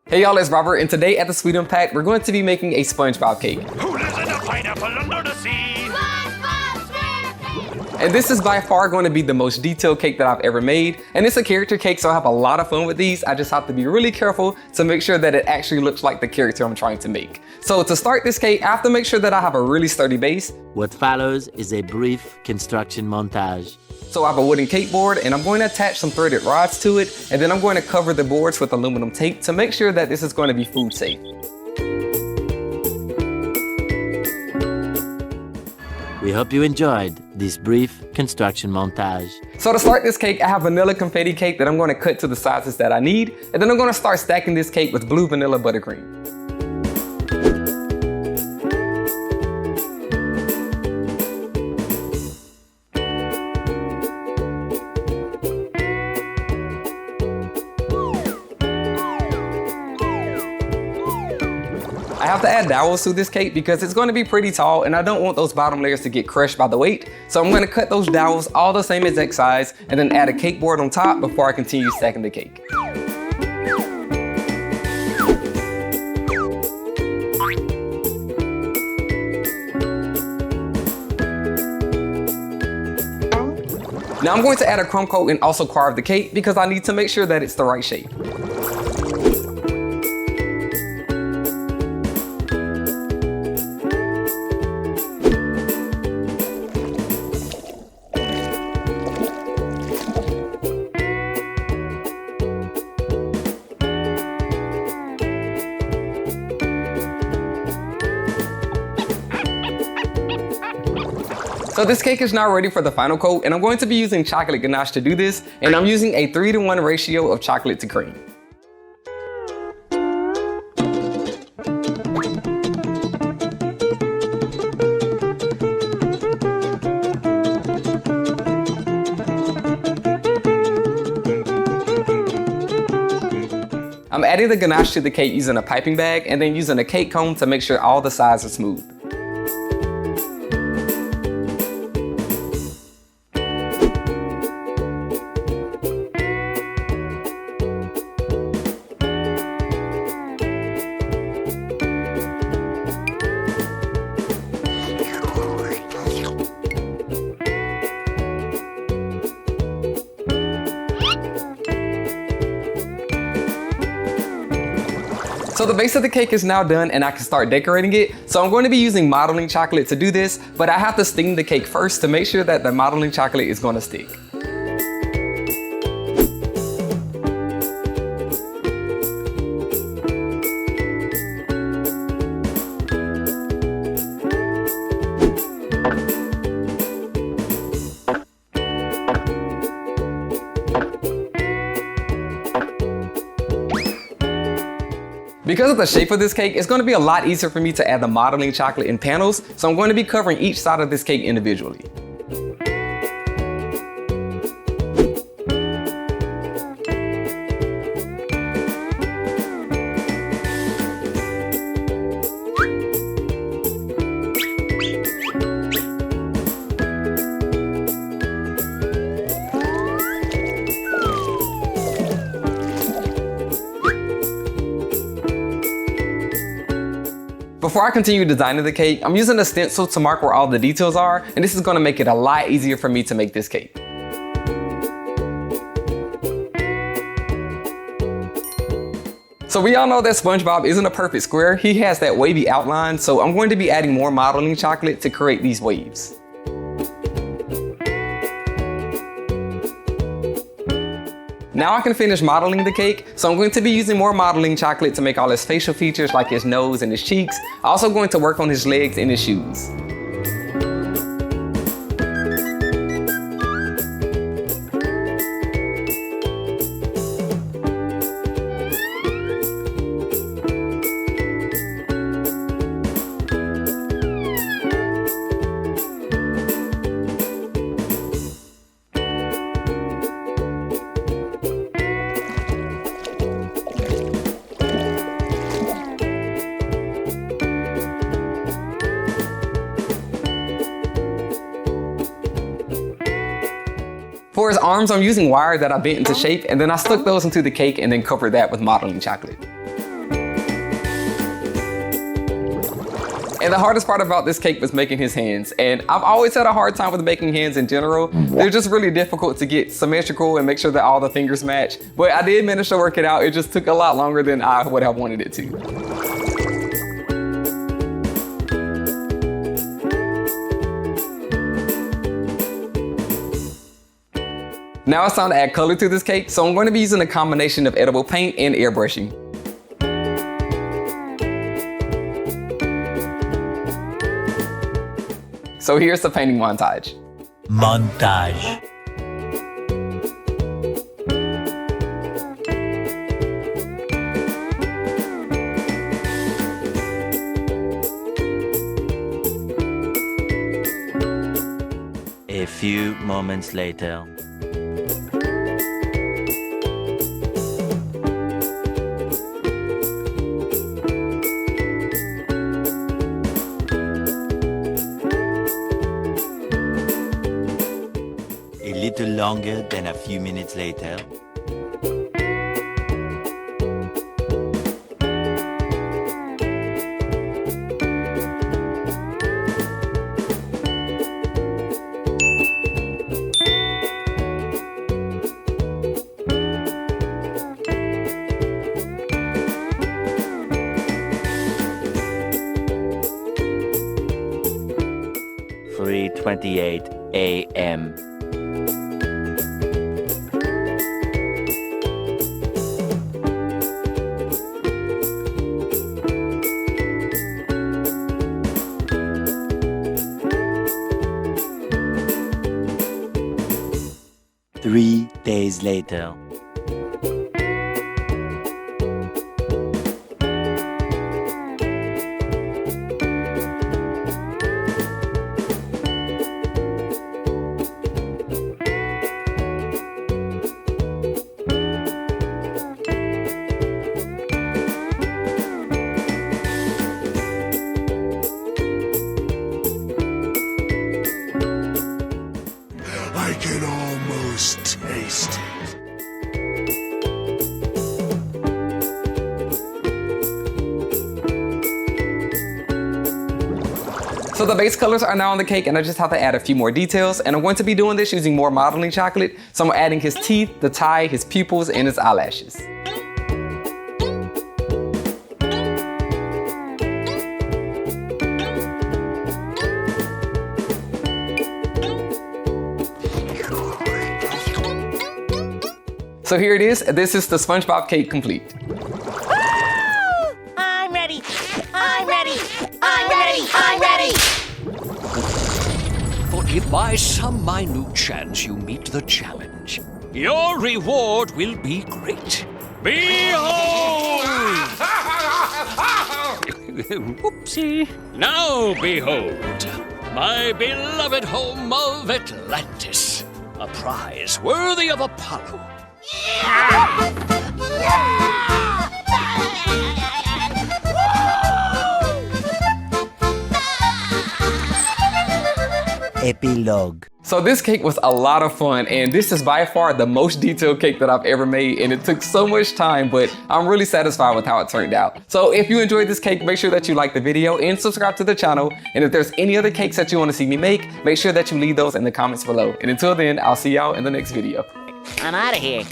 Hey y'all, it's Robert, and today at the Sweet Impact, we're going to be making a SpongeBob cake. Who lives in a pineapple under the sea? SpongeBob SquarePants! And this is by far going to be the most detailed cake that I've ever made. And it's a character cake, so I have a lot of fun with these. I just have to be really careful to make sure that it actually looks like the character I'm trying to make. So to start this cake, I have to make sure that I have a really sturdy base. What follows is a brief construction montage. So I have a wooden cake board, and I'm going to attach some threaded rods to it, and then I'm going to cover the boards with aluminum tape to make sure that this is going to be food safe. We hope you enjoyed this brief construction montage. So to start this cake, I have vanilla confetti cake that I'm going to cut to the sizes that I need, and then I'm going to start stacking this cake with blue vanilla buttercream. I have to add dowels to this cake because it's going to be pretty tall and I don't want those bottom layers to get crushed by the weight. So I'm going to cut those dowels all the same exact size and then add a cake board on top before I continue stacking the cake. Now I'm going to add a crumb coat and also carve the cake because I need to make sure that it's the right shape. So this cake is now ready for the final coat, and I'm going to be using chocolate ganache to do this, and I'm using a 3-to-1 ratio of chocolate to cream. I'm adding the ganache to the cake using a piping bag and then using a cake comb to make sure all the sides are smooth. So the base of the cake is now done and I can start decorating it. So I'm going to be using modeling chocolate to do this, but I have to steam the cake first to make sure that the modeling chocolate is going to stick. Because of the shape of this cake, it's going to be a lot easier for me to add the modeling chocolate in panels, so I'm going to be covering each side of this cake individually. Before I continue designing the cake, I'm using a stencil to mark where all the details are, and this is going to make it a lot easier for me to make this cake. So we all know that SpongeBob isn't a perfect square. He has that wavy outline, so I'm going to be adding more modeling chocolate to create these waves. Now I can finish modeling the cake, so I'm going to be using more modeling chocolate to make all his facial features like his nose and his cheeks. I'm also going to work on his legs and his shoes. For his arms, I'm using wire that I bent into shape, and then I stuck those into the cake and then covered that with modeling chocolate. And the hardest part about this cake was making his hands. And I've always had a hard time with making hands in general. They're just really difficult to get symmetrical and make sure that all the fingers match. But I did manage to work it out. It just took a lot longer than I would have wanted it to. Now it's time to add color to this cake. So I'm going to be using a combination of edible paint and airbrushing. So here's the painting montage. Montage. A few moments later. A little longer than a few minutes later. "3:28 a.m. Three days later. I can almost taste it. So the base colors are now on the cake and I just have to add a few more details, and I'm going to be doing this using more modeling chocolate. So I'm adding his teeth, the tie, his pupils, and his eyelashes. So here it is. This is the SpongeBob cake complete. I'm ready. I'm ready. I'm ready. I'm ready. For if by some minute chance you meet the challenge, your reward will be great. Behold! Whoopsie. Now behold, my beloved home of Atlantis, a prize worthy of Apollo. Epilogue. So this cake was a lot of fun, and this is by far the most detailed cake that I've ever made, and it took so much time, but I'm really satisfied with how it turned out. So if you enjoyed this cake, make sure that you like the video and subscribe to the channel. And if there's any other cakes that you want to see me make, make sure that you leave those in the comments below. And until then, I'll see y'all in the next video. I'm out of here.